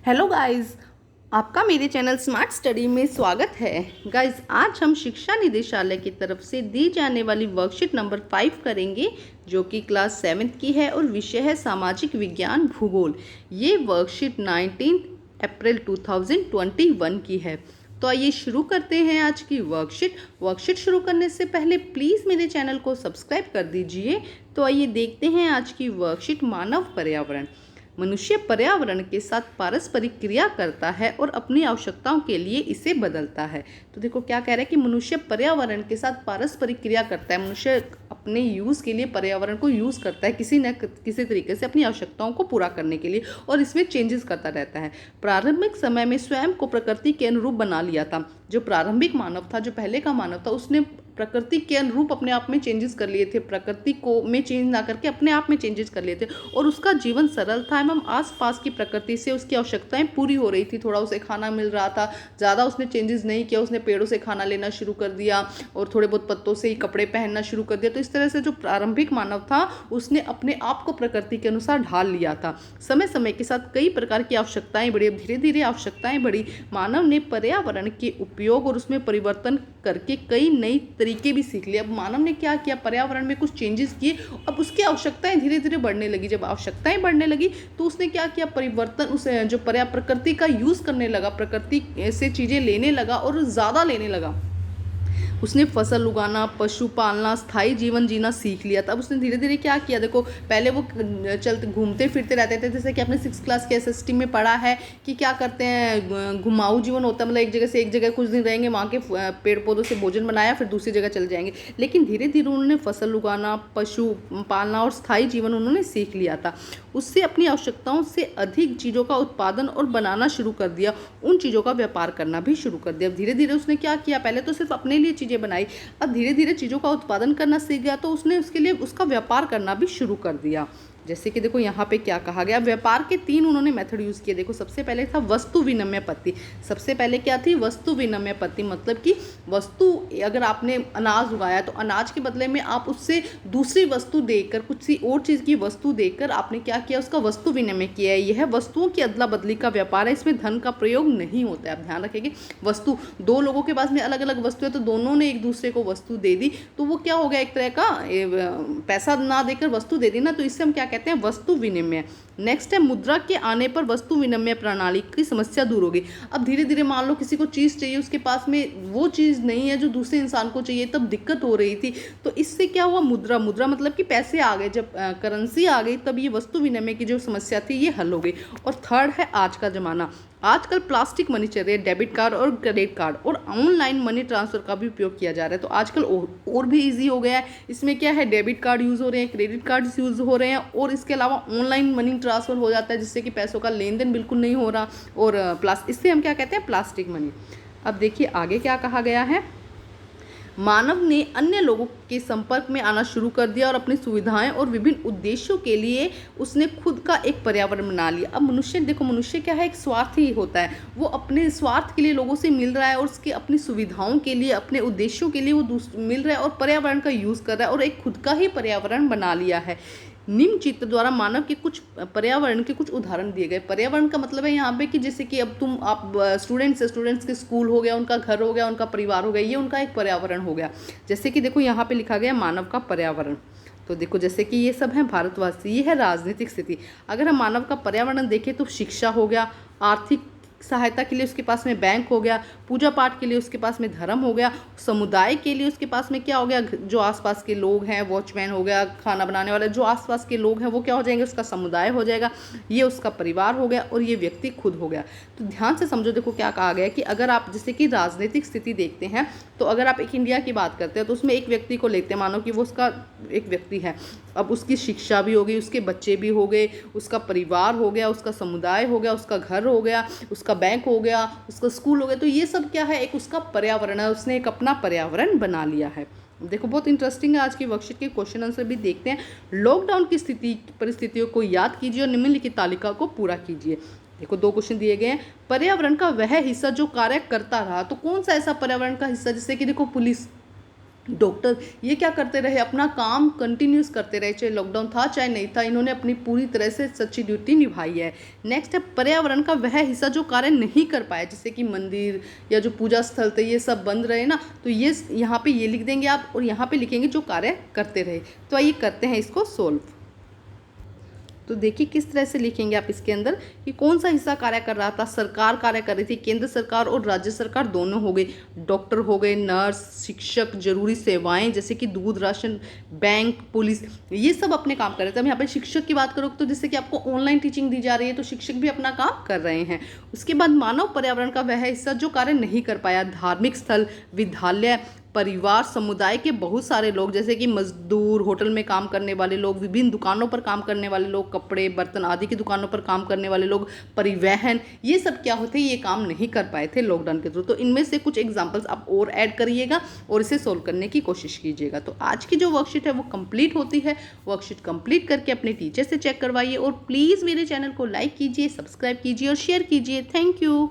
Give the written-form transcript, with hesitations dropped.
Hello guys, आपका मेरे channel smart study में स्वागत है। गाइस, आज हम शिक्षा निदेशालय की तरफ से दी जाने वाली वर्कशीट नंबर 5 करेंगे, जो कि क्लास 7 की है और विषय है सामाजिक विज्ञान भूगोल। ये वर्कशीट 19 अप्रैल 2021 की है। तो आइए शुरू करते हैं आज की वर्कशीट शुरू करने से पहले प्लीज़ मेरे चैनल को सब्सक्राइब कर दीजिए। तो आइए देखते हैं आज की वर्कशीट। मानव पर्यावरण। मनुष्य पर्यावरण के साथ पारस्परिक क्रिया करता है और अपनी आवश्यकताओं के लिए इसे बदलता है। तो देखो क्या कह रहा है कि मनुष्य पर्यावरण के साथ पारस्परिक क्रिया करता है। मनुष्य अपने यूज़ के लिए पर्यावरण को यूज़ करता है किसी न किसी तरीके से अपनी आवश्यकताओं को पूरा करने के लिए, और इसमें चेंजेस करता रहता है। प्रारंभिक समय में स्वयं को प्रकृति के अनुरूप बना लिया था। जो प्रारंभिक मानव था, जो पहले का मानव था, उसने प्रकृति के अनुरूप अपने आप में चेंजेस कर लिए थे। प्रकृति को में चेंज ना करके अपने आप में चेंजेस कर लिए थे, और उसका जीवन सरल था एवं आसपास की प्रकृति से उसकी आवश्यकताएं पूरी हो रही थी। थोड़ा उसे खाना मिल रहा था, ज़्यादा उसने चेंजेस नहीं किया। उसने पेड़ों से खाना लेना शुरू कर दिया और थोड़े बहुत पत्तों से ही कपड़े पहनना शुरू कर दिया। तो इस तरह से जो प्रारंभिक मानव था, उसने अपने आप को प्रकृति के अनुसार ढाल लिया था। समय समय के साथ कई प्रकार की आवश्यकताएं बढ़ी। धीरे धीरे आवश्यकताएं बढ़ी। मानव ने पर्यावरण के उपयोग और उसमें परिवर्तन करके कई नई तरीके भी सीख लिए। अब मानव ने क्या किया, पर्यावरण में कुछ चेंजेस किए। अब उसकी आवश्यकताएं धीरे धीरे बढ़ने लगी। जब आवश्यकताएं बढ़ने लगी तो उसने क्या किया, परिवर्तन, उस जो प्रकृति का यूज़ करने लगा, प्रकृति से चीज़ें लेने लगा और ज़्यादा लेने लगा। उसने फसल उगाना, पशु पालना, स्थायी जीवन जीना सीख लिया। तब उसने धीरे धीरे क्या किया, देखो पहले वो चलते घूमते फिरते रहते थे। जैसे कि आपने 6 क्लास के एसएसटी में पढ़ा है कि क्या करते हैं, घुमाऊ जीवन होता है। मतलब एक जगह से एक जगह कुछ दिन रहेंगे, वहाँ के पेड़ पौधों से भोजन बनाया, फिर दूसरी जगह चले जाएंगे। लेकिन धीरे धीरे उन्होंने फसल उगाना, पशु पालना और स्थायी जीवन उन्होंने सीख लिया था। उससे अपनी आवश्यकताओं से अधिक चीज़ों का उत्पादन और बनाना शुरू कर दिया। उन चीज़ों का व्यापार करना भी शुरू कर दिया। धीरे धीरे उसने क्या किया, पहले तो सिर्फ अपने लिए चीज़ें बनाई, अब धीरे धीरे चीज़ों का उत्पादन करना सीख गया, तो उसने उसके लिए उसका व्यापार करना भी शुरू कर दिया। जैसे कि देखो यहाँ पे क्या कहा गया, व्यापार के 3 उन्होंने मेथड यूज़ किए। देखो सबसे पहले था वस्तु विनिमय पद्धति। सबसे पहले क्या थी, वस्तु विनिमय पद्धति। मतलब कि वस्तु, अगर आपने अनाज उगाया तो अनाज के बदले में आप उससे दूसरी वस्तु देकर, कुछ सी और चीज़ की वस्तु देकर आपने क्या किया, उसका वस्तु विनिमय किया है। यह वस्तुओं की अदला बदली का व्यापार है। इसमें धन का प्रयोग नहीं होता है। आप ध्यान रखेंगे, वस्तु, दो लोगों के पास में अलग अलग वस्तु है, तो दोनों ने एक दूसरे को वस्तु दे दी, तो वो क्या हो गया, एक तरह का पैसा ना देकर वस्तु दे दी ना, तो इससे हम क्या कहते हैं, वस्तु विनिमय। नेक्स्ट है मुद्रा के आने पर वस्तु विनिमय प्रणाली की समस्या दूर होगी। अब धीरे धीरे मान लो किसी को चीज़ चाहिए, उसके पास में वो चीज़ नहीं है जो दूसरे इंसान को चाहिए, तब दिक्कत हो रही थी। तो इससे क्या हुआ, मुद्रा मतलब कि पैसे आ गए। जब करेंसी आ गई, तब ये वस्तु विनिमय की जो समस्या थी ये हल हो गई। और थर्ड है आज का ज़माना। आजकल प्लास्टिक मनी चल रही है, डेबिट कार्ड और क्रेडिट कार्ड और ऑनलाइन मनी ट्रांसफ़र का भी उपयोग किया जा रहा है। तो आजकल और भी इजी हो गया है। इसमें क्या है, डेबिट कार्ड यूज़ हो रहे हैं, क्रेडिट कार्ड यूज़ हो रहे हैं, और इसके अलावा ऑनलाइन मनी ट्रांसफ़र हो जाता है, जिससे कि पैसों का लेन देन बिल्कुल नहीं हो रहा। और इससे हम क्या कहते हैं, प्लास्टिक मनी। अब देखिए आगे क्या कहा गया है, मानव ने अन्य लोगों के संपर्क में आना शुरू कर दिया और अपनी सुविधाएं और विभिन्न उद्देश्यों के लिए उसने खुद का एक पर्यावरण बना लिया। अब मनुष्य, देखो मनुष्य क्या है, एक स्वार्थी होता है। वो अपने स्वार्थ के लिए लोगों से मिल रहा है, और उसके अपनी सुविधाओं के लिए, अपने उद्देश्यों के लिए वो मिल रहा है और पर्यावरण का यूज़ कर रहा है, और एक खुद का ही पर्यावरण बना लिया है। निम्न चित्र द्वारा मानव के कुछ पर्यावरण के कुछ उदाहरण दिए गए। पर्यावरण का मतलब है यहाँ पे कि जैसे कि अब आप स्टूडेंट्स के स्कूल हो गया, उनका घर हो गया, उनका परिवार हो गया, ये उनका एक पर्यावरण हो गया। जैसे कि देखो यहाँ पे लिखा गया मानव का पर्यावरण। तो देखो जैसे कि ये सब है भारतवासी, ये है राजनीतिक स्थिति। अगर हम मानव का पर्यावरण देखें तो शिक्षा हो गया, आर्थिक सहायता के लिए उसके पास में बैंक हो गया, पूजा पाठ के लिए उसके पास में धर्म हो गया, समुदाय के लिए उसके पास में क्या हो गया, जो आसपास के लोग हैं, वॉचमैन हो गया, खाना बनाने वाले, जो आसपास के लोग हैं वो क्या हो जाएंगे, उसका समुदाय हो जाएगा। ये उसका परिवार हो गया, और ये व्यक्ति खुद हो गया। तो ध्यान से समझो, देखो क्या कहा गया कि अगर आप जैसे कि राजनीतिक स्थिति देखते हैं, तो अगर आप एक इंडिया की बात करते हैं तो उसमें एक व्यक्ति को लेते हैं, मानो कि वो उसका एक व्यक्ति है। अब उसकी शिक्षा भी हो गई, उसके बच्चे भी हो गए, उसका परिवार हो गया, उसका समुदाय हो गया, उसका घर हो गया, उसका बैंक हो गया, उसका स्कूल हो गया। तो ये सब क्या है, एक उसका पर्यावरण है। उसने एक अपना पर्यावरण बना लिया है। देखो बहुत इंटरेस्टिंग है। आज की वर्कशीट के क्वेश्चन आंसर भी देखते हैं। लॉकडाउन की परिस्थितियों को याद कीजिए और निम्नलिखित तालिका को पूरा कीजिए। देखो 2 क्वेश्चन दिए गए हैं। पर्यावरण का वह हिस्सा जो कार्य करता रहा, तो कौन सा ऐसा पर्यावरण का हिस्सा, जैसे कि देखो पुलिस, डॉक्टर ये क्या करते रहे, अपना काम कंटिन्यूस करते रहे, चाहे लॉकडाउन था चाहे नहीं था, इन्होंने अपनी पूरी तरह से सच्ची ड्यूटी निभाई है। नेक्स्ट है पर्यावरण का वह हिस्सा जो कार्य नहीं कर पाया, जैसे कि मंदिर या जो पूजा स्थल थे ये सब बंद रहे ना, तो ये यहाँ पे ये लिख देंगे आप, और यहाँ पे लिखेंगे जो कार्य करते रहे। तो आइए करते हैं इसको सोल्व। तो देखिए किस तरह से लिखेंगे आप इसके अंदर कि कौन सा हिस्सा कार्य कर रहा था। सरकार कार्य कर रही थी, केंद्र सरकार और राज्य सरकार दोनों हो गए, डॉक्टर हो गए, नर्स, शिक्षक, जरूरी सेवाएं जैसे कि दूध, राशन, बैंक, पुलिस, ये सब अपने काम कर रहे थे। अब यहाँ पर शिक्षक की बात करो तो जैसे कि आपको ऑनलाइन टीचिंग दी जा रही है, तो शिक्षक भी अपना काम कर रहे हैं। उसके बाद मानव पर्यावरण का वह हिस्सा जो कार्य नहीं कर पाया, धार्मिक स्थल, विद्यालय, परिवार, समुदाय के बहुत सारे लोग जैसे कि मजदूर, होटल में काम करने वाले लोग, विभिन्न दुकानों पर काम करने वाले लोग, कपड़े, बर्तन आदि की दुकानों पर काम करने वाले लोग, परिवहन, ये सब क्या होते हैं, ये काम नहीं कर पाए थे लॉकडाउन के थ्रू। तो इनमें से कुछ एग्जांपल्स आप और ऐड करिएगा और इसे सोल्व करने की कोशिश कीजिएगा। तो आज की जो वर्कशीट है वो कंप्लीट होती है। वर्कशीट कंप्लीट करके अपने टीचर से चेक करवाइए और प्लीज़ मेरे चैनल को लाइक कीजिए, सब्सक्राइब कीजिए और शेयर कीजिए। Thank you.